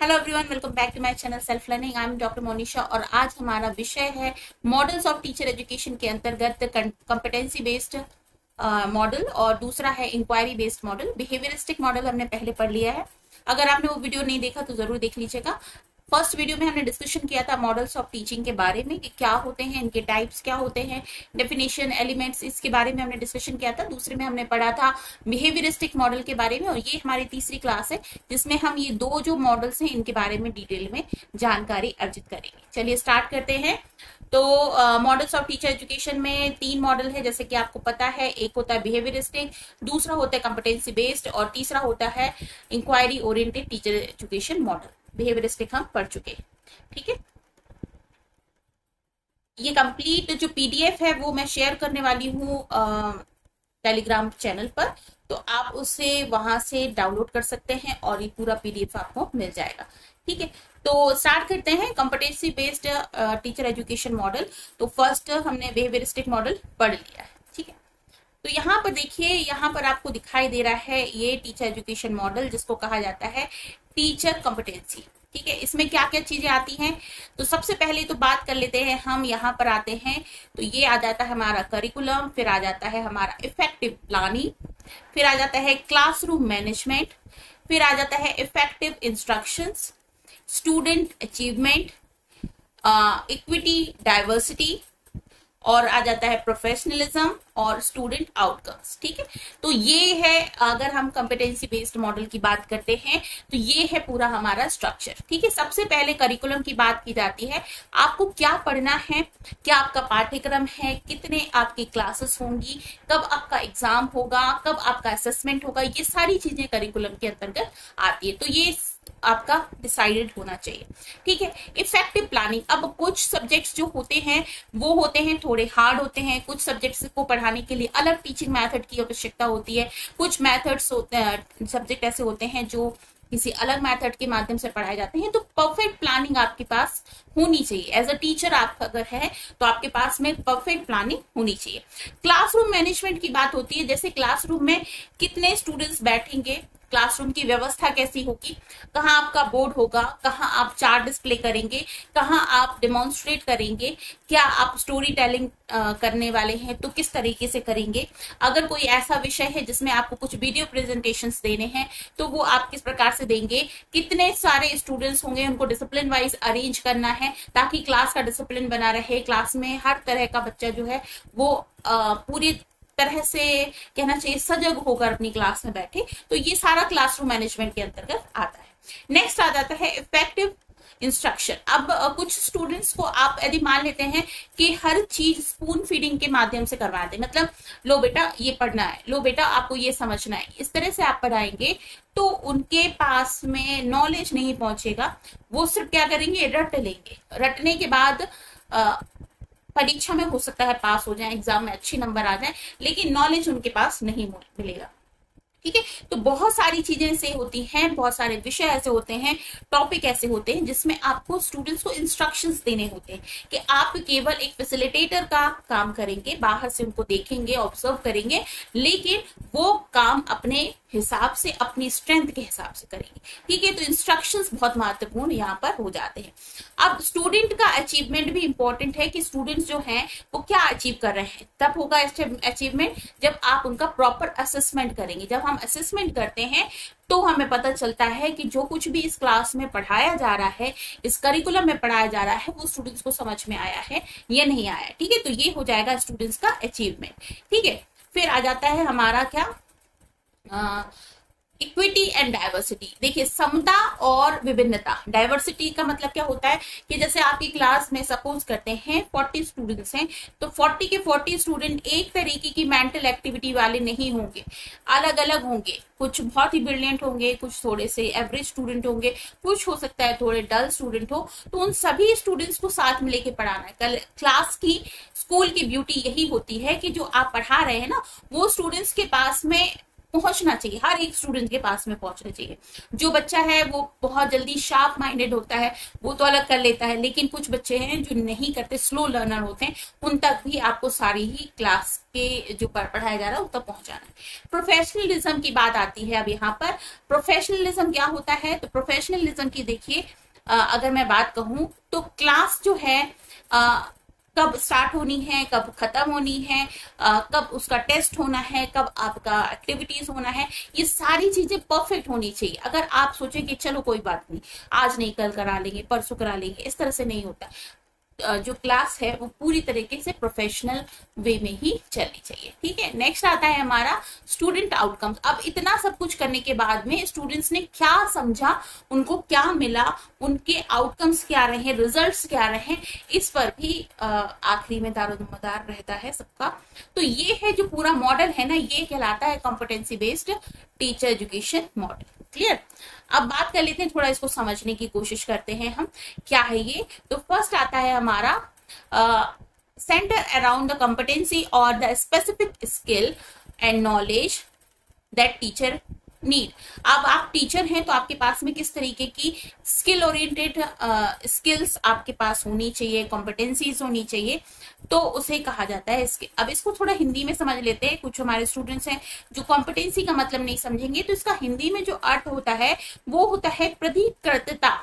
Hello everyone, welcome back to my channel self learning. I am doctor Monisha और आज हमारा विषय है मॉडल्स ऑफ टीचर एजुकेशन के अंतर्गत कॉम्पिटेंसी बेस्ड मॉडल और दूसरा है inquiry based model. Behaviouristic model हमने पहले पढ़ लिया है। अगर आपने वो वीडियो नहीं देखा तो जरूर देख लीजिएगा। फर्स्ट वीडियो में हमने डिस्कशन किया था मॉडल्स ऑफ टीचिंग के बारे में कि क्या होते हैं, इनके टाइप्स क्या होते हैं, डेफिनेशन, एलिमेंट्स, इसके बारे में हमने डिस्कशन किया था। दूसरे में हमने पढ़ा था बिहेवियरिस्टिक मॉडल के बारे में और ये हमारी तीसरी क्लास है जिसमें हम ये दो जो मॉडल्स हैं इनके बारे में डिटेल में जानकारी अर्जित करेंगे। चलिए स्टार्ट करते हैं। तो मॉडल्स ऑफ टीचर एजुकेशन में तीन मॉडल है जैसे कि आपको पता है। एक होता है बिहेवियरिस्टिक, दूसरा होता है कॉम्पिटेंसी बेस्ड और तीसरा होता है inquiry oriented teacher education model. Behaviouristic हम पढ़ चुके हैं, ठीक है। ये कंप्लीट जो पीडीएफ है वो मैं शेयर करने वाली हूँ टेलीग्राम चैनल पर, तो आप उसे वहां से डाउनलोड कर सकते हैं और ये पूरा पीडीएफ आपको मिल जाएगा, ठीक है। तो स्टार्ट करते हैं competency based teacher education model. तो फर्स्ट हमने बिहेवियरिस्टिक मॉडल पढ़ लिया है, ठीक है। तो यहाँ पर देखिए, यहाँ पर आपको दिखाई दे रहा है ये टीचर एजुकेशन मॉडल जिसको कहा जाता है टीचर कॉम्पिटेंसी, ठीक है। इसमें क्या क्या चीजें आती हैं, तो सबसे पहले तो बात कर लेते हैं। हम यहाँ पर आते हैं तो ये आ जाता है हमारा करिकुलम, फिर आ जाता है हमारा इफेक्टिव प्लानिंग, फिर आ जाता है क्लासरूम मैनेजमेंट, फिर आ जाता है effective instructions, student achievement, equity, diversity, और आ जाता है प्रोफेशनलिज्म और स्टूडेंट आउटकम्स, ठीक है। तो ये है, अगर हम कॉम्पिटेंसी बेस्ड मॉडल की बात करते हैं तो ये है पूरा हमारा स्ट्रक्चर, ठीक है। सबसे पहले करिकुलम की बात की जाती है, आपको क्या पढ़ना है, क्या आपका पाठ्यक्रम है, कितने आपकी क्लासेस होंगी, कब आपका एग्जाम होगा, कब आपका असेसमेंट होगा, ये सारी चीजें करिकुलम के अंतर्गत आती है। तो ये आपका डिसाइडेड होना चाहिए, ठीक है। इफेक्टिव प्लानिंग, अब कुछ सब्जेक्ट्स जो होते हैं वो होते हैं थोड़े हार्ड होते हैं, कुछ सब्जेक्ट्स को पढ़ाने के लिए अलग टीचिंग मेथड की आवश्यकता होती है, कुछ मेथड्स होते हैं, सब्जेक्ट ऐसे होते हैं जो किसी अलग मेथड के माध्यम से पढ़ाए जाते हैं। तो परफेक्ट प्लानिंग आपके पास होनी चाहिए। एज अ टीचर आप अगर है तो आपके पास में परफेक्ट प्लानिंग होनी चाहिए। क्लासरूम मैनेजमेंट की बात होती है, जैसे क्लासरूम में कितने स्टूडेंट्स बैठेंगे, क्लासरूम की व्यवस्था कैसी होगी, कहाँ आपका बोर्ड होगा, कहाँ आप चार्ट डिस्प्ले करेंगे, कहाँ आप डेमोन्स्ट्रेट करेंगे, क्या आप स्टोरी टेलिंग करने वाले हैं तो किस तरीके से करेंगे। अगर कोई ऐसा विषय है जिसमें आपको कुछ वीडियो प्रेजेंटेशंस देने हैं तो वो आप किस प्रकार से देंगे, कितने सारे स्टूडेंट्स होंगे, उनको डिसिप्लिन वाइज अरेंज करना है ताकि क्लास का डिसिप्लिन बना रहे, क्लास में हर तरह का बच्चा जो है वो पूरी तरह से कहना चाहिए सजग होकर अपनी क्लास में बैठे। तो ये सारा क्लासरूम मैनेजमेंट के अंतर्गत आता है। नेक्स्ट आ जाता है इफेक्टिव इंस्ट्रक्शन। अब कुछ स्टूडेंट्स को आप यदि मान लेते हैं कि हर चीज स्पून फीडिंग के माध्यम से करवा दें, मतलब लो बेटा ये पढ़ना है, लो बेटा आपको ये समझना है, इस तरह से आप पढ़ाएंगे तो उनके पास में नॉलेज नहीं पहुंचेगा। वो सिर्फ क्या करेंगे, रट लेंगे, रटने के बाद परीक्षा में हो सकता है पास हो जाए, एग्जाम में अच्छे नंबर आ जाए, लेकिन नॉलेज उनके पास नहीं मिलेगा, ठीक है। तो बहुत सारी चीजें ऐसे होती हैं, बहुत सारे विषय ऐसे होते हैं, टॉपिक ऐसे होते हैं जिसमें आपको स्टूडेंट्स को इंस्ट्रक्शंस देने होते हैं कि आप केवल एक फैसिलिटेटर का काम करेंगे, बाहर से उनको देखेंगे, ऑब्जर्व करेंगे, लेकिन वो काम अपने हिसाब से, अपनी स्ट्रेंथ के हिसाब से करेंगे, ठीक है। तो इंस्ट्रक्शंस बहुत महत्वपूर्ण यहाँ पर हो जाते हैं। अब स्टूडेंट का अचीवमेंट भी इंपॉर्टेंट है कि स्टूडेंट्स जो हैं वो क्या अचीव कर रहे हैं। तब होगा अचीवमेंट जब आप उनका प्रॉपर असेसमेंट करेंगे। जब हम असेसमेंट करते हैं तो हमें पता चलता है कि जो कुछ भी इस क्लास में पढ़ाया जा रहा है, इस करिकुलम में पढ़ाया जा रहा है, वो स्टूडेंट्स को समझ में आया है या नहीं आया, ठीक है। तो ये हो जाएगा स्टूडेंट्स का अचीवमेंट, ठीक है। फिर आ जाता है हमारा क्या, इक्विटी एंड डाइवर्सिटी। देखिए, समता और विभिन्नता। डाइवर्सिटी का मतलब क्या होता है कि जैसे आपकी क्लास में सपोज करते हैं 40 स्टूडेंट्स हैं, तो 40 के 40 स्टूडेंट एक तरीके की मेंटल एक्टिविटी वाले नहीं होंगे, अलग अलग होंगे। कुछ बहुत ही ब्रिलियंट होंगे, कुछ थोड़े से एवरेज स्टूडेंट होंगे, कुछ हो सकता है थोड़े डल स्टूडेंट हो। तो उन सभी स्टूडेंट्स को साथ में लेके पढ़ाना है। कल क्लास की, स्कूल की ब्यूटी यही होती है कि जो आप पढ़ा रहे हैं ना, वो स्टूडेंट्स के पास में पहुंचना चाहिए, हर एक स्टूडेंट के पास में पहुंचना चाहिए। जो बच्चा है वो बहुत जल्दी शार्प माइंडेड होता है, वो तो अलग कर लेता है, लेकिन कुछ बच्चे हैं जो नहीं करते, स्लो लर्नर होते हैं, उन तक भी आपको सारी ही क्लास के जो पढ़ाया जा रहा है उन तक पहुंचाना है। प्रोफेशनलिज्म की बात आती है अब यहाँ पर। प्रोफेशनलिज्म क्या होता है? तो प्रोफेशनलिज्म की देखिए, अगर मैं बात कहूं तो क्लास जो है कब स्टार्ट होनी है, कब खत्म होनी है, कब उसका टेस्ट होना है, कब आपका एक्टिविटीज होना है, ये सारी चीजें परफेक्ट होनी चाहिए। अगर आप सोचें कि चलो कोई बात नहीं, आज नहीं कल करा लेंगे, परसों करा लेंगे, इस तरह से नहीं होता। जो क्लास है वो पूरी तरीके से प्रोफेशनल वे में ही चलनी चाहिए। ठीक है, नेक्स्ट आता है हमारा स्टूडेंट आउटकम्स। अब इतना सब कुछ करने के बाद में स्टूडेंट्स ने क्या समझा, उनको क्या मिला, उनके आउटकम्स क्या रहे, रिजल्ट्स क्या रहे, इस पर भी आखिरी में दारोमदार रहता है सबका। तो ये है जो पूरा मॉडल है ना, ये कहलाता है competency based teacher education model. Clear? अब बात कर लेते हैं, थोड़ा इसको समझने की कोशिश करते हैं हम, क्या है ये। तो फर्स्ट आता है हमारा सेंटर अराउंड द कॉम्पिटेंसी और the specific skill and knowledge that teacher need. अब आप टीचर हैं तो आपके पास में किस तरीके की स्किल ओरिएंटेड स्किल्स आपके पास होनी चाहिए, कॉम्पिटेंसीज होनी चाहिए, तो उसे कहा जाता है इसके। अब इसको थोड़ा हिंदी में समझ लेते हैं। कुछ हमारे स्टूडेंट्स हैं जो कॉम्पिटेंसी का मतलब नहीं समझेंगे, तो इसका हिंदी में जो अर्थ होता है वो होता है प्राधिकृतता।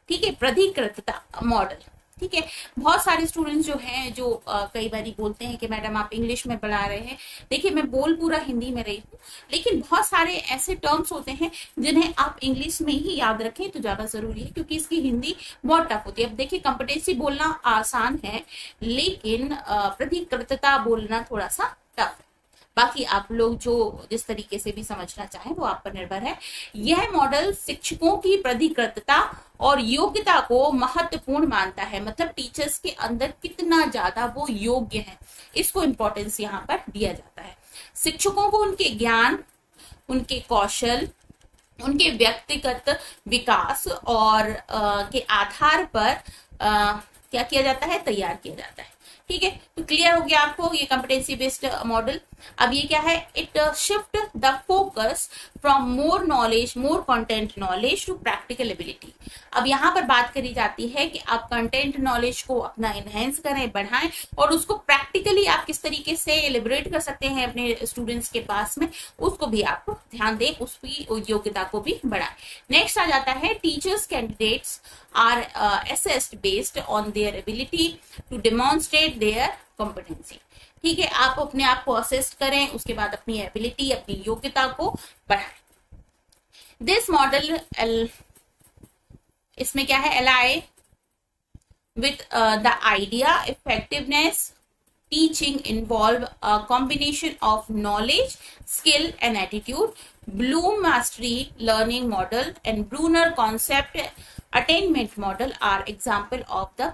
ठीक है, प्राधिकृतता मॉडल। ठीक है, बहुत सारे स्टूडेंट्स जो हैं जो कई बार बोलते हैं कि मैडम आप इंग्लिश में पढ़ा रहे हैं। देखिए, मैं बोल पूरा हिंदी में रही हूँ, लेकिन बहुत सारे ऐसे टर्म्स होते हैं जिन्हें आप इंग्लिश में ही याद रखें तो ज्यादा जरूरी है, क्योंकि इसकी हिंदी बहुत टफ होती है। अब देखिए, कॉम्पिटेंसी बोलना आसान है, लेकिन प्राधिकृतता बोलना थोड़ा सा टफ है। बाकी आप लोग जो जिस तरीके से भी समझना चाहें वो आप पर निर्भर है। यह मॉडल शिक्षकों की प्राधिकृतता और योग्यता को महत्वपूर्ण मानता है, मतलब टीचर्स के अंदर कितना ज्यादा वो योग्य है, इसको इंपॉर्टेंस यहाँ पर दिया जाता है। शिक्षकों को उनके ज्ञान, उनके कौशल, उनके व्यक्तिगत विकास और के आधार पर क्या किया जाता है, तैयार किया जाता है। ठीक है, तो क्लियर हो गया आपको ये कॉम्पिटेंसी बेस्ड मॉडल। अब ये क्या है, it shift the focus from more knowledge, more content knowledge to practical ability. अब यहाँ पर बात करी जाती है कि आप कंटेंट नॉलेज को अपना एनहेंस करें, बढ़ाएं, और उसको प्रैक्टिकली आप किस तरीके से एलिब्रेट कर सकते हैं अपने स्टूडेंट्स के पास में, उसको भी आप ध्यान दें, उसकी योग्यता को भी बढ़ाएं। नेक्स्ट आ जाता है teachers candidates are assessed based on their ability to demonstrate their competency। ठीक है, आप अपने आप को असेस करें, उसके बाद अपनी एबिलिटी, अपनी योग्यता को बढ़ाएं। दिस मॉडल इसमें क्या है, LI with the idea effectiveness teaching involve a combination of knowledge, skill and attitude. Bloom mastery learning model and Bruner concept attainment model are example of the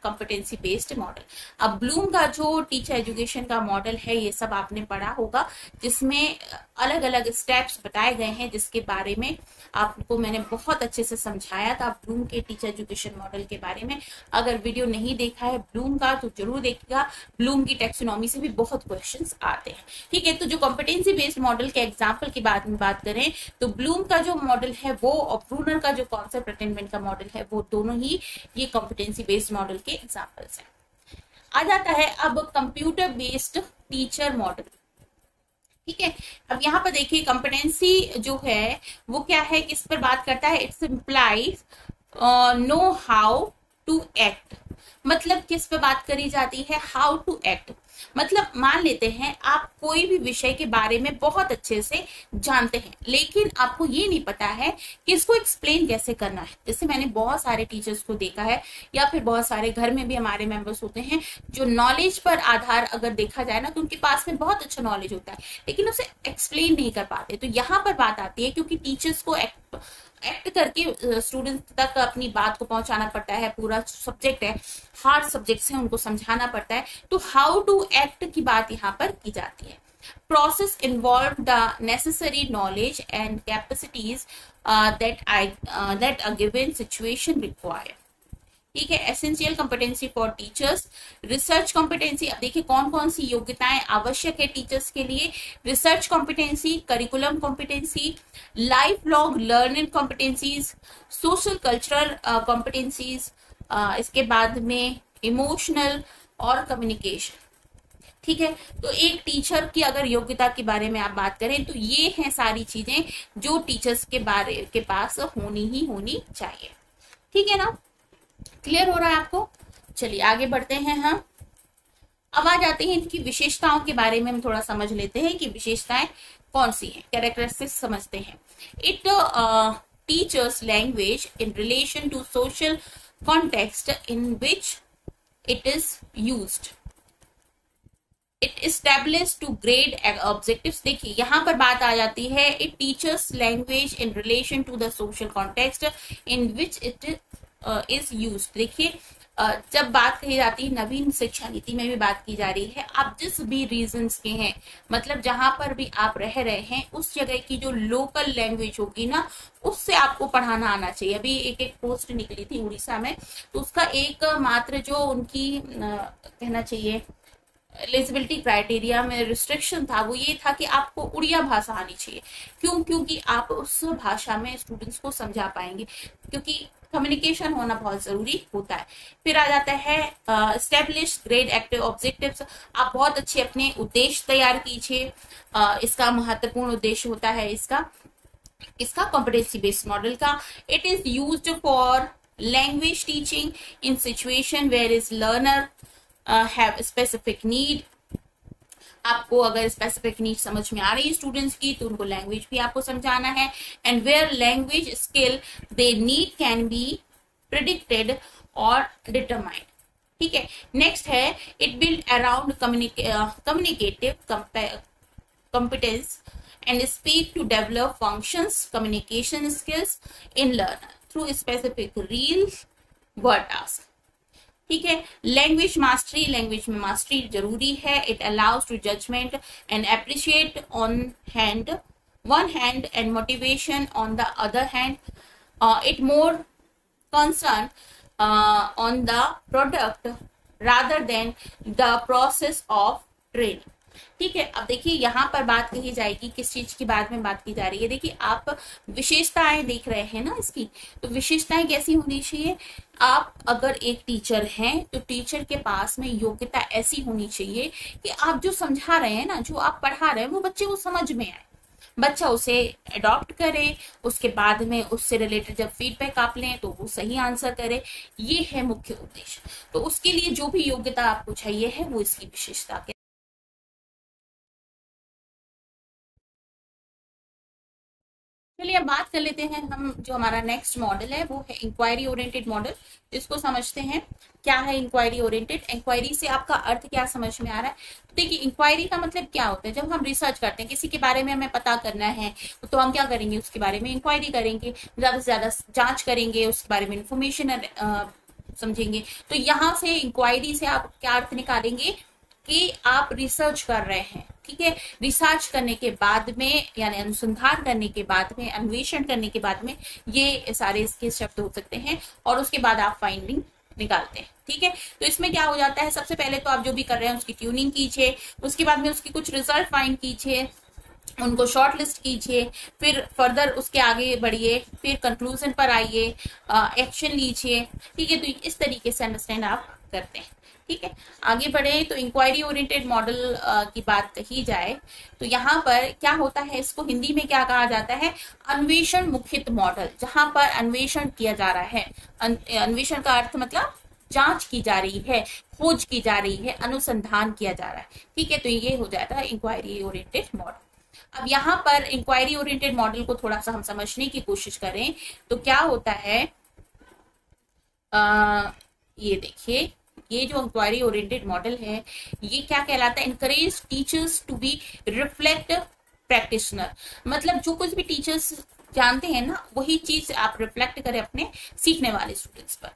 competency based model. अब Bloom का जो teacher education का model है, ये सब आपने पढ़ा होगा, जिसमें अलग अलग स्टेप्स बताए गए हैं, जिसके बारे में आपको मैंने बहुत अच्छे से समझाया था ब्लूम के टीचर एजुकेशन मॉडल के बारे में। अगर वीडियो नहीं देखा है ब्लूम का तो जरूर देखिएगा, ब्लूम की टेक्सोनॉमी से भी बहुत क्वेश्चंस आते हैं। ठीक है, तो जो कॉम्पिटेंसी बेस्ड मॉडल के एग्जाम्पल की बात करें तो ब्लूम का जो मॉडल है वो और ब्रूनर का जो कॉन्सेप्ट अटेनमेंट का मॉडल है, वो दोनों ही ये कॉम्पिटेंसी बेस्ड मॉडल के एग्जाम्पल्स हैं। आ जाता है अब कंप्यूटर बेस्ड टीचर मॉडल। ठीक है, अब यहाँ पर देखिए कॉम्पिटेंसी जो है वो क्या है, किस पर बात करता है, it's implies know how to act. मतलब किस पे बात करी जाती है, हाउ टू एक्ट। मतलब मान लेते हैं आप कोई भी विषय के बारे में बहुत अच्छे से जानते हैं, लेकिन आपको ये नहीं पता है कि इसको एक्सप्लेन कैसे करना है। जैसे मैंने बहुत सारे टीचर्स को देखा है, या फिर बहुत सारे घर में भी हमारे मेंबर्स होते हैं जो नॉलेज पर आधार अगर देखा जाए ना, तो उनके पास में बहुत अच्छा नॉलेज होता है, लेकिन उसे एक्सप्लेन नहीं कर पाते। तो यहाँ पर बात आती है, क्योंकि टीचर्स को एक्ट करके स्टूडेंट तक अपनी बात को पहुंचाना पड़ता है, पूरा सब्जेक्ट है, हार्ड सब्जेक्ट्स हैं, उनको समझाना पड़ता है, तो हाउ टू एक्ट की बात यहाँ पर की जाती है। Process involve the necessary knowledge and capacities that a given situation require. ठीक है। Essential competency for teachers, research competency. अब देखिए कौन कौन सी योग्यताएं आवश्यक है टीचर्स के लिए। Research competency, curriculum competency, life long learning competencies, social cultural competencies, इसके बाद में इमोशनल और कम्युनिकेशन। ठीक है, तो एक टीचर की अगर योग्यता के बारे में आप बात करें तो ये हैं सारी चीजें जो टीचर्स के पास होनी ही होनी चाहिए। ठीक है ना, क्लियर हो रहा है आपको। चलिए आगे बढ़ते हैं हम। अब आ जाते हैं इनकी विशेषताओं के बारे में हम थोड़ा समझ लेते हैं कि विशेषताएं कौन सी हैं, कैरेक्टरिस्टिक्स समझते हैं। It teachers language in relation to social context in which it is used. It establish to grade objectives. देखिए यहाँ पर बात आ जाती है, it teachers language in relation to the social context in which it is used. देखिए जब बात कही जाती है, नवीन शिक्षा नीति में भी बात की जा रही है, आप जिस भी रीजन्स के हैं, मतलब जहां पर भी आप रह रहे हैं उस जगह की जो लोकल लैंग्वेज होगी ना, उससे आपको पढ़ाना आना चाहिए। अभी एक पोस्ट निकली थी उड़ीसा में, तो उसका एक मात्र जो उनकी कहना चाहिए एलिजिबिलिटी क्राइटेरिया में रिस्ट्रिक्शन था, वो ये था कि आपको उड़िया भाषा आनी चाहिए। क्यों? क्योंकि आप उस भाषा में स्टूडेंट्स को समझा पाएंगे, क्योंकि कम्युनिकेशन होना बहुत जरूरी होता है। फिर आ जाता है एस्टेब्लिश ग्रेड एक्टिव ऑब्जेक्टिव्स। आप बहुत अच्छे अपने उद्देश्य तैयार कीजिए। इसका महत्वपूर्ण उद्देश्य होता है इसका कॉम्पिटेंसी बेस्ड मॉडल का। It is used for language teaching in situation where is learner have specific need. आपको अगर स्पेसिफिक नीड समझ में आ रही है स्टूडेंट्स की, तो उनको लैंग्वेज भी आपको समझाना है। And where language skill they need can be predicted और डिटरमाइंड। ठीक है, नेक्स्ट है it build around communicative competence and speak to develop functions communication skills in learner through specific real word task। ठीक है, लैंग्वेज मास्टरी, लैंग्वेज में mastery जरूरी है। It allows to judgement and appreciate on one hand and motivation on the other hand. It more concern on the product rather than the process of training. ठीक है, अब देखिए यहाँ पर बात कही जाएगी, किस चीज की बात में बात की जा रही है। देखिए आप विशेषताएं देख रहे हैं ना इसकी, तो विशेषताएं कैसी होनी चाहिए। आप अगर एक टीचर हैं तो टीचर के पास में योग्यता ऐसी होनी चाहिए कि आप जो समझा रहे हैं ना, जो आप पढ़ा रहे हैं, वो बच्चे को समझ में आए, बच्चा उसे अडॉप्ट करे, उसके बाद में उससे रिलेटेड जब फीडबैक आप लें तो वो सही आंसर करे। ये है मुख्य उद्देश्य। तो उसके लिए जो भी योग्यता आपको चाहिए है वो इसकी विशेषता के। चलिए अब बात कर लेते हैं हम, जो हमारा नेक्स्ट मॉडल है वो है इंक्वायरी ओरिएंटेड मॉडल, जिसको समझते हैं क्या है इंक्वायरी ओरिएंटेड। इंक्वायरी से आपका अर्थ क्या समझ में आ रहा है। तो देखिए इंक्वायरी का मतलब क्या होता है, जब हम रिसर्च करते हैं किसी के बारे में हमें पता करना है तो हम क्या करेंगे, उसके बारे में इंक्वायरी करेंगे, ज्यादा से ज्यादा जांच करेंगे, उसके बारे में इंफॉर्मेशन समझेंगे। तो यहाँ से इंक्वायरी से आप क्या अर्थ निकालेंगे कि आप रिसर्च कर रहे हैं। ठीक है, रिसर्च करने के बाद में, यानी अनुसंधान करने के बाद में, अन्वेषण करने के बाद में, ये सारे इसके शब्द हो सकते हैं, और उसके बाद आप फाइंडिंग निकालते हैं। ठीक है, तो इसमें क्या हो जाता है, सबसे पहले तो आप जो भी कर रहे हैं उसकी ट्यूनिंग कीजिए, उसके बाद में उसकी कुछ रिजल्ट फाइंड कीजिए, उनको शॉर्ट लिस्ट कीजिए, फिर फर्दर उसके आगे बढ़िए, फिर कंक्लूजन पर आइए, एक्शन लीजिए। ठीक है, तो इस तरीके से अंडरस्टैंड आप करते हैं। ठीक है, आगे बढ़े तो इंक्वायरी ओरिएंटेड मॉडल की बात कही जाए तो यहाँ पर क्या होता है, इसको हिंदी में क्या कहा जाता है, अन्वेषण मुखित मॉडल। जहां पर अन्वेषण किया जा रहा है, अन्वेषण का अर्थ मतलब जांच की जा रही है, खोज की जा रही है, अनुसंधान किया जा रहा है। ठीक है, तो ये हो जाता है इंक्वायरी ओरिएंटेड मॉडल। अब यहाँ पर इंक्वायरी ओरिएंटेड मॉडल को थोड़ा सा हम समझने की कोशिश करें तो क्या होता है, ये देखिए, ये जो इंक्वायरी ओरिएंटेड मॉडल है ये क्या कहलाता है, encourage teachers to be reflect practitioner. मतलब जो कुछ भी टीचर्स जानते हैं ना, वही चीज आप रिफ्लेक्ट करें अपने सीखने वाले स्टूडेंट्स पर।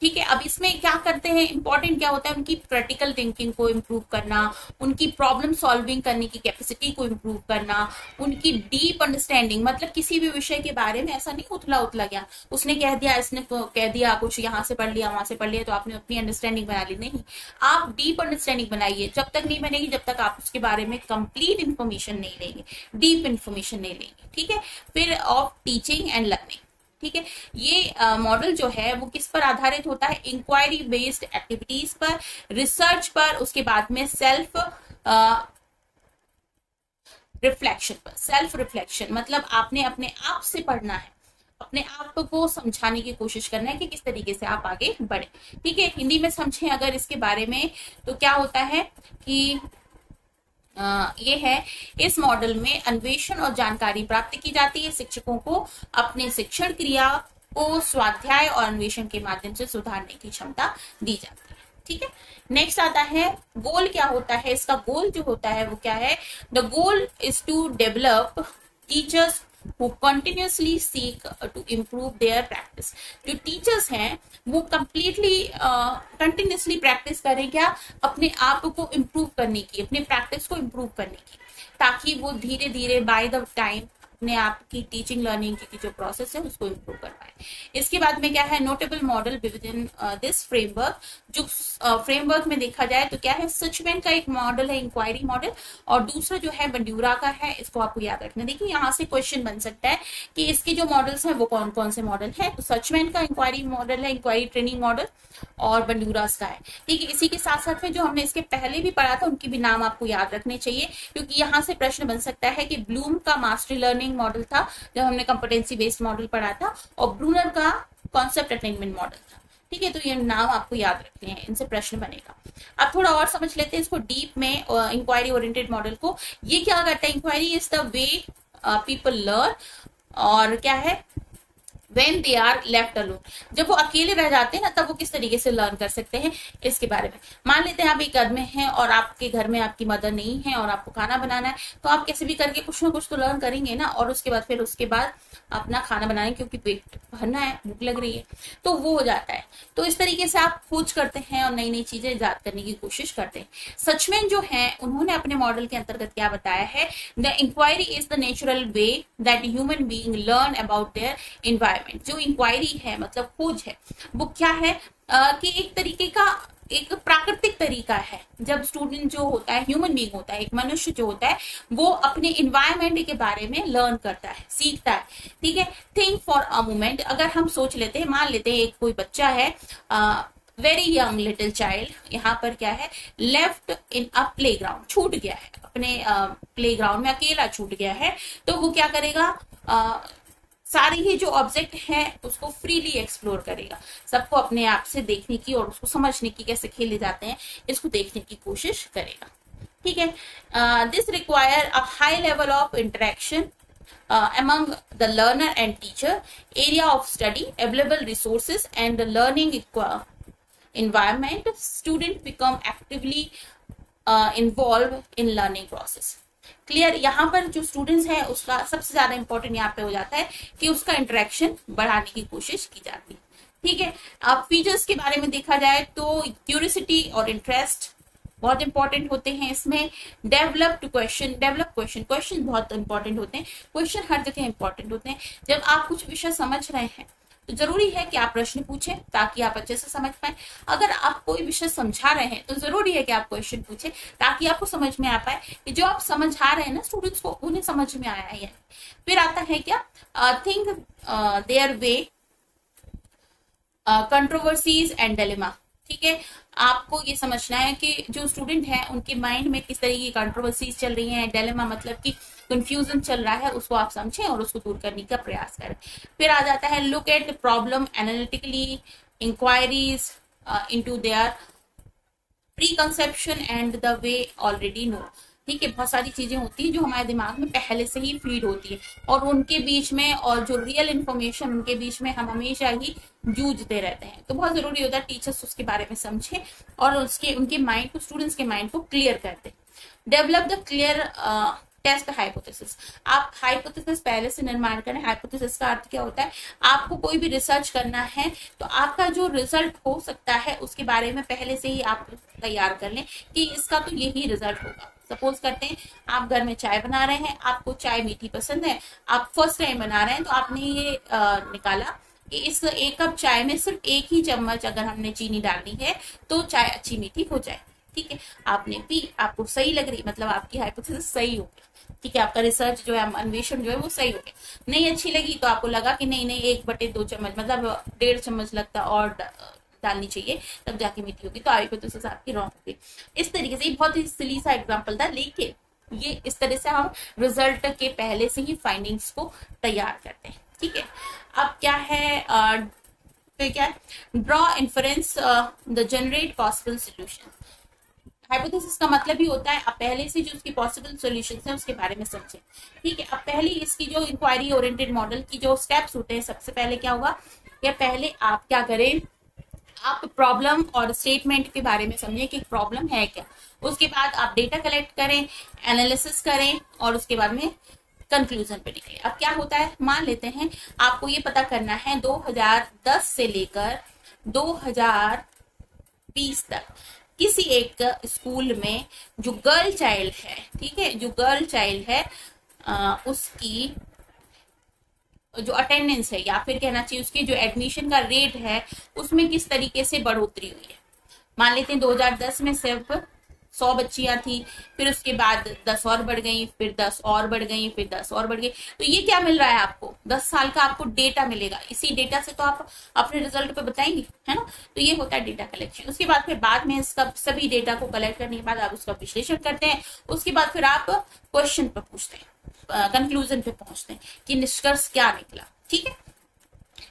ठीक है, अब इसमें क्या करते हैं, इंपॉर्टेंट क्या होता है, उनकी क्रिटिकल थिंकिंग को इम्प्रूव करना, उनकी प्रॉब्लम सॉल्विंग करने की कैपेसिटी को इम्प्रूव करना, उनकी डीप अंडरस्टैंडिंग, मतलब किसी भी विषय के बारे में ऐसा नहीं उथला उथला गया, उसने कह दिया, इसने कह दिया, कुछ यहाँ से पढ़ लिया, वहां से पढ़ लिया, तो आपने अपनी अंडरस्टैंडिंग बना ली। नहीं, आप डीप अंडरस्टैंडिंग बनाइए। जब तक नहीं बनेगी, जब तक आप उसके बारे में कंप्लीट इन्फॉर्मेशन नहीं लेंगे, डीप इन्फॉर्मेशन नहीं लेंगे। ठीक है, फिर ऑफ टीचिंग एंड लर्निंग। ठीक है, ये मॉडल जो है वो किस पर आधारित होता है, इंक्वायरी बेस्ड एक्टिविटीज पर, रिसर्च पर, उसके बाद में सेल्फ रिफ्लेक्शन पर। सेल्फ रिफ्लेक्शन मतलब आपने अपने आप से पढ़ना है, अपने आप को समझाने की कोशिश करना है कि किस तरीके से आप आगे बढ़े। ठीक है, हिंदी में समझें अगर इसके बारे में, तो क्या होता है कि ये है, इस मॉडल में अन्वेषण और जानकारी प्राप्त की जाती है। शिक्षकों को अपने शिक्षण क्रिया को स्वाध्याय और अन्वेषण के माध्यम से सुधारने की क्षमता दी जाती है। ठीक है, नेक्स्ट आता है गोल। क्या होता है इसका गोल, जो होता है वो क्या है, the goal is to develop teachers who continuously seek to improve their practice। जो टीचर्स हैं वो कंप्लीटली कंटिन्यूसली प्रैक्टिस करें, क्या, अपने आप को इम्प्रूव करने की, अपने प्रैक्टिस को इम्प्रूव करने की, ताकि वो धीरे धीरे बाय द टाइम अपने आप की टीचिंग लर्निंग की जो प्रोसेस है उसको इम्प्रूव कर पाए। इसके बाद में क्या है, notable model with in this framework. जो फ्रेमवर्क में देखा जाए तो क्या है, सचमैन का एक मॉडल है, इंक्वायरी मॉडल, और दूसरा जो है बंड्यूरा का है। इसको आपको याद रखना। देखिए यहाँ से क्वेश्चन बन सकता है कि इसके जो मॉडल्स हैं वो कौन कौन से मॉडल है। तो सचमैन का इंक्वायरी मॉडल है, इंक्वायरी ट्रेनिंग मॉडल, और बंड्यूरास का है। ठीक है, इसी के साथ साथ में जो हमने इसके पहले भी पढ़ा था उनकी भी नाम आपको याद रखने चाहिए, क्योंकि यहाँ से प्रश्न बन सकता है कि ब्लूम का मास्टरी लर्निंग मॉडल था जब हमने कॉम्पिटेंसी बेस्ड मॉडल पढ़ा था, और ब्रूनर का कॉन्सेप्ट अटेनमेंट मॉडल था। ठीक है, तो ये नाम आपको याद रखने हैं, इनसे प्रश्न बनेगा। अब थोड़ा और समझ लेते हैं इसको डीप में, इंक्वायरी ओरिएंटेड मॉडल को। ये क्या करता है, inquiry is the way people learn, और क्या है, when they are left alone, जब वो अकेले रह जाते हैं ना, तब वो किस तरीके से लर्न कर सकते हैं, इसके बारे में। मान लेते हैं आप एक घर में हैं और आपके घर में आपकी मदर नहीं है और आपको खाना बनाना है, तो आप कैसे भी करके कुछ ना कुछ तो लर्न करेंगे ना, और उसके बाद अपना खाना बनाएंगे, क्योंकि पेट भरना है, भूख लग रही है, तो वो हो जाता है। तो इस तरीके से आप खोज करते हैं और नई नई चीजें इजाद करने की कोशिश करते हैं। सचमैन जो है उन्होंने अपने मॉडल के अंतर्गत क्या बताया है, the inquiry is the natural way that human being learn about their environment. जो इंक्वायरी है मतलब खोज है, वो क्या है कि एक तरीके का एक प्राकृतिक तरीका है, जब स्टूडेंट जो होता है, ह्यूमन बीइंग होता है, एक मनुष्य जो होता है, वो अपने इन्वायरमेंट के बारे में लर्न करता है, सीखता है। ठीक है, थिंक फॉर अ मोमेंट, अगर हम सोच लेते हैं, मान लेते हैं एक कोई बच्चा है, वेरी यंग लिटिल चाइल्ड, यहाँ पर क्या है, left in a play ground, छूट गया है अपने प्ले ग्राउंड में, अकेला छूट गया है, तो वो क्या करेगा, सारे ही जो ऑब्जेक्ट है उसको फ्रीली एक्सप्लोर करेगा, सबको अपने आप से देखने की और उसको समझने की, कैसे खेले जाते हैं इसको देखने की कोशिश करेगा। ठीक है, this require a high level of interaction among the learner and teacher, area of study, available resources and the learning environment, student become actively involved in learning process। Clear, यहाँ पर जो स्टूडेंट्स है उसका सबसे ज्यादा इंपॉर्टेंट यहाँ पे हो जाता है कि उसका इंटरेक्शन बढ़ाने की कोशिश की जाती है। ठीक है, अब फीचर्स के बारे में देखा जाए तो क्यूरियोसिटी और इंटरेस्ट बहुत इंपॉर्टेंट होते हैं इसमें। डेवलप क्वेश्चन बहुत इंपॉर्टेंट होते हैं, क्वेश्चन हर जगह इंपॉर्टेंट होते हैं। जब आप कुछ विषय समझ रहे हैं तो जरूरी है कि आप प्रश्न पूछें ताकि आप अच्छे से समझ पाए। अगर आप कोई विषय समझा रहे हैं तो जरूरी है कि आप क्वेश्चन पूछें ताकि आपको समझ में आ पाए कि जो आप समझा रहे हैं ना स्टूडेंट्स को, उन्हें समझ में आया है। फिर आता है क्या, think their way, controversies and dilemma. ठीक है, आपको ये समझना है कि जो स्टूडेंट है उनके माइंड में किस तरह की कंट्रोवर्सीज चल रही हैं। डिलेमा मतलब कि कंफ्यूजन चल रहा है, उसको आप समझें और उसको दूर करने का प्रयास करें। फिर आ जाता है look at the problem analytically, inquiries into their preconception and the way already know. ठीक है, बहुत सारी चीजें होती हैं जो हमारे दिमाग में पहले से ही फीड होती है और उनके बीच में और जो रियल इन्फॉर्मेशन उनके बीच में हम हमेशा ही जूझते रहते हैं। तो बहुत जरूरी होता है टीचर्स उसके बारे में समझें और उनके माइंड को, स्टूडेंट्स के माइंड को क्लियर कर दें। Develop the clear test hypothesis, आप हाइपोथेसिस पहले से निर्माण करें। हाइपोथेसिस का अर्थ क्या होता है, आपको कोई भी रिसर्च करना है तो आपका जो रिजल्ट हो सकता है उसके बारे में पहले से ही आप तैयार कर लें कि इसका तो यही रिजल्ट होगा। सपोज करते हैं आप घर में चाय बना रहे हैं, आपको चाय मीठी पसंद है, आप फर्स्ट टाइम बना रहे हैं, तो आपने ये निकाला कि इस 1 कप चाय में सिर्फ 1 ही चम्मच अगर हमने चीनी डालनी है तो चाय अच्छी मीठी हो जाए। ठीक है, आपने पी, आपको सही लग रही, मतलब आपकी हाइपोथेसिस सही हो गया। ठीक है, आपका रिसर्च जो है, अन्वेषण जो है वो सही हो गया। नहीं अच्छी लगी तो आपको लगा कि नहीं 1/2 चम्मच, मतलब 1.5 चम्मच लगता और डालनी चाहिए, तब जाके मीठी होगी, तो हाइपोथेसिस आपकी रॉन्ग होगी। इस तरीके से बहुत ही सिली सा एग्जाम्पल था, लेकिन ये इस तरह से हम रिजल्ट के पहले से ही फाइंडिंग्स को तैयार करते हैं। ठीक है, अब क्या है, फिर क्या है, draw inference the generate possible solution. Hypothesis का मतलब ही होता है आप पहले से जो उसकी पॉसिबल सॉल्यूशंस हैं उसके बारे में समझें। ठीक है, अब पहले इसकी जो इंक्वायरी ओरिएंटेड मॉडल की जो स्टेप्स होते हैं, सबसे पहले क्या होगा, या पहले आप क्या करें, आप प्रॉब्लम और स्टेटमेंट के बारे में समझें कि प्रॉब्लम है क्या। उसके बाद आप डेटा कलेक्ट करें, एनालिसिस करें और उसके बाद में कंक्लूजन पे निकले। अब क्या होता है, मान लेते हैं आपको ये पता करना है 2010 से लेकर 2020 तक किसी एक स्कूल में जो गर्ल चाइल्ड है, ठीक है, जो गर्ल चाइल्ड है उसकी जो अटेंडेंस है, या फिर कहना चाहिए उसके जो एडमिशन का रेट है, उसमें किस तरीके से बढ़ोतरी हुई है। मान लेते हैं 2010 में सिर्फ 100 बच्चियां थी, फिर उसके बाद 10 और बढ़ गई, फिर 10 और बढ़ गई, फिर 10 और बढ़ गई। तो ये क्या मिल रहा है आपको, 10 साल का आपको डेटा मिलेगा। इसी डेटा से तो आप अपने रिजल्ट पे बताएंगे, है ना। तो ये होता है डेटा कलेक्शन। उसके बाद फिर बाद में इसका सभी डेटा को कलेक्ट करने के बाद आप उसका विश्लेषण करते हैं। उसके बाद फिर आप क्वेश्चन पर पूछते हैं, कंक्लूजन पे पहुंचते हैं कि निष्कर्ष क्या निकला। ठीक है,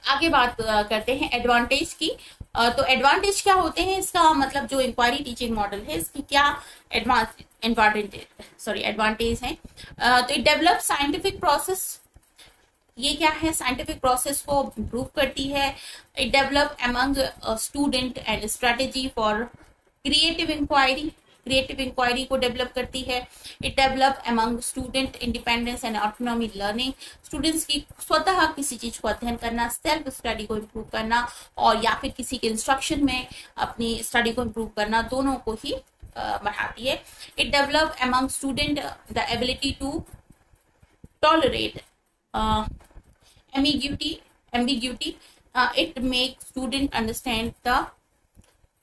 आगे बात करते हैं एडवांटेज की। तो एडवांटेज क्या होते हैं, इसका मतलब जो इंक्वायरी टीचिंग मॉडल है इसकी क्या एडवांटेज है। तो इट डेवलप साइंटिफिक प्रोसेस, ये क्या है, साइंटिफिक प्रोसेस को इम्प्रूव करती है। It develop among student and strategy for creative inquiry, creative inquiry को डेवलप करती है। It develop among student independence and autonomy learning, students की स्वतः किसी चीज को अध्ययन करना, सेल्फ स्टडी को इम्प्रूव करना, और या फिर किसी के इंस्ट्रक्शन में अपनी स्टडी को इम्प्रूव करना, दोनों को ही बढ़ाती है। It develop among student the ability to tolerate ambiguity. It makes student understand the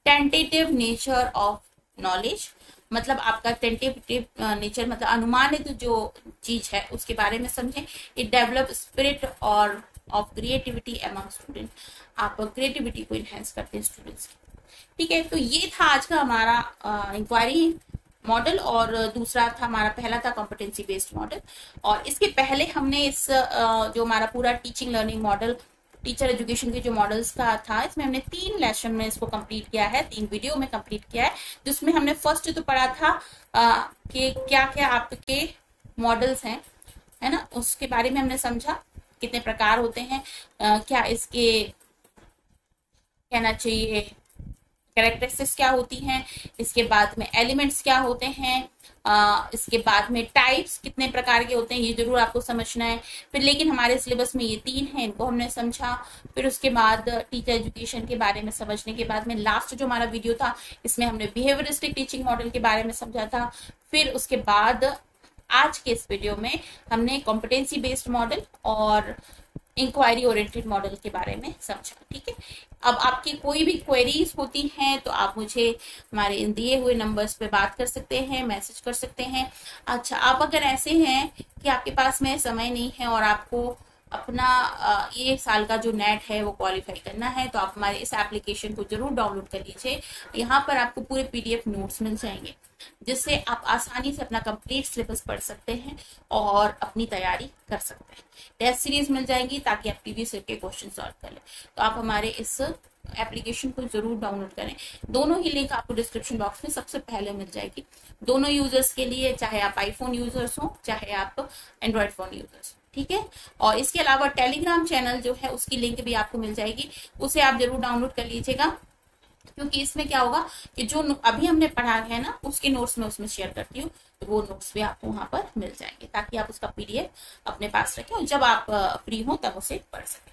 tentative nature of knowledge, मतलब आपका टेंटेटिव नेचर मतलब अनुमानित जो चीज है उसके बारे में समझें। इट डेवलप स्पिरिट और ऑफ क्रिएटिविटी अमंग स्टूडेंट, आप क्रिएटिविटी को इनहेंस करते हैं स्टूडेंट्स की। ठीक है, तो ये था आज का हमारा इंक्वायरी मॉडल, और दूसरा था हमारा, पहला था कॉम्पिटेंसी बेस्ड मॉडल। और इसके पहले हमने इस जो हमारा पूरा teaching learning model, teacher education के जो मॉडल्स का था, इसमें हमने 3 लेसन में इसको कंप्लीट किया है, 3 वीडियो में कंप्लीट किया है। जिसमें हमने फर्स्ट तो पढ़ा था कि क्या क्या आपके मॉडल्स हैं, है ना, उसके बारे में हमने समझा, कितने प्रकार होते हैं, क्या इसके कहना चाहिए कैरेक्टरिस्टिक्स क्या होती हैं, इसके बाद में एलिमेंट्स क्या होते हैं, इसके बाद में टाइप्स कितने प्रकार के होते हैं, ये जरूर आपको समझना है। फिर लेकिन हमारे सिलेबस में ये 3 हैं, इनको हमने समझा। फिर उसके बाद टीचर एजुकेशन के बारे में समझने के बाद में लास्ट जो हमारा वीडियो था, इसमें हमने बिहेवियरिस्टिक टीचिंग मॉडल के बारे में समझा था। फिर उसके बाद आज के इस वीडियो में हमने कॉम्पिटेंसी बेस्ड मॉडल और इंक्वायरी ओरिएंटेड मॉडल के बारे में समझा। ठीक है, अब आपकी कोई भी क्वेरीज होती हैं तो आप मुझे हमारे इन दिए हुए नंबर्स पे बात कर सकते हैं, मैसेज कर सकते हैं। अच्छा, आप अगर ऐसे हैं कि आपके पास में समय नहीं है और आपको अपना ये साल का जो नेट है वो क्वालिफाई करना है, तो आप हमारे इस एप्लीकेशन को जरूर डाउनलोड कर लीजिए। यहाँ पर आपको पूरे PDF नोट्स मिल जाएंगे, जिससे आप आसानी से अपना कंप्लीट सिलेबस पढ़ सकते हैं और अपनी तैयारी कर सकते हैं। टेस्ट सीरीज मिल जाएंगी ताकि आप प्रीवियस ईयर के क्वेश्चन सॉल्व कर लें। तो आप हमारे इस एप्लीकेशन को जरूर डाउनलोड करें। दोनों ही लिंक आपको डिस्क्रिप्शन बॉक्स में सबसे पहले मिल जाएगी, दोनों यूजर्स के लिए, चाहे आप आईफोन यूजर्स हो चाहे आप एंड्रॉइड फोन यूजर्स हो। ठीक है, और इसके अलावा टेलीग्राम चैनल जो है उसकी लिंक भी आपको मिल जाएगी, उसे आप जरूर डाउनलोड कर लीजिएगा। क्योंकि इसमें क्या होगा कि जो अभी हमने पढ़ा है ना उसके नोट्स में उसमें शेयर करती हूँ, तो वो नोट्स भी आपको वहां पर मिल जाएंगे, ताकि आप उसका पीडीएफ अपने पास रखें और जब आप फ्री हो तब उसे पढ़ सकें।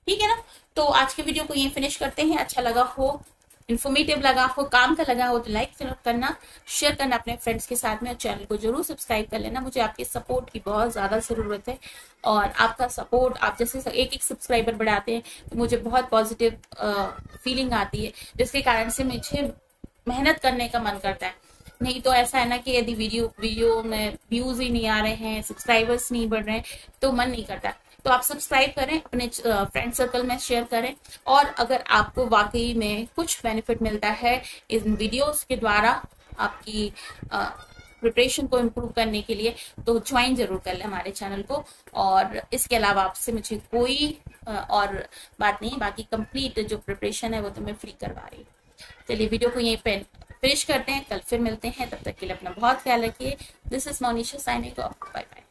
ठीक है ना। तो आज के वीडियो को यहीं फिनिश करते हैं। अच्छा लगा हो, इन्फॉर्मेटिव लगा हो, काम का लगा हो तो लाइक करना, शेयर करना अपने फ्रेंड्स के साथ में, और चैनल को जरूर सब्सक्राइब कर लेना। मुझे आपके सपोर्ट की बहुत ज्यादा जरूरत है, और आपका सपोर्ट, आप जैसे एक एक सब्सक्राइबर बढ़ाते हैं तो मुझे बहुत पॉजिटिव फीलिंग आती है, जिसके कारण से मुझे मेहनत करने का मन करता है। नहीं तो ऐसा है ना कि यदि वीडियो में व्यूज ही नहीं आ रहे हैं, सब्सक्राइबर्स नहीं बढ़ रहे हैं, तो मन नहीं करता। तो आप सब्सक्राइब करें, अपने फ्रेंड सर्कल में शेयर करें, और अगर आपको वाकई में कुछ बेनिफिट मिलता है इन वीडियोस के द्वारा आपकी प्रिपरेशन को इम्प्रूव करने के लिए, तो ज्वाइन जरूर कर लें हमारे चैनल को। और इसके अलावा आपसे मुझे कोई और बात नहीं, बाकी कंप्लीट जो प्रिपरेशन है वो तो मैं फ्री करवा रही हूँ। चलिए वीडियो को यहीं पे फिनिश करते हैं, कल फिर मिलते हैं, तब तक के लिए अपना बहुत ख्याल रखिए। This is Monisha signing off, bye bye.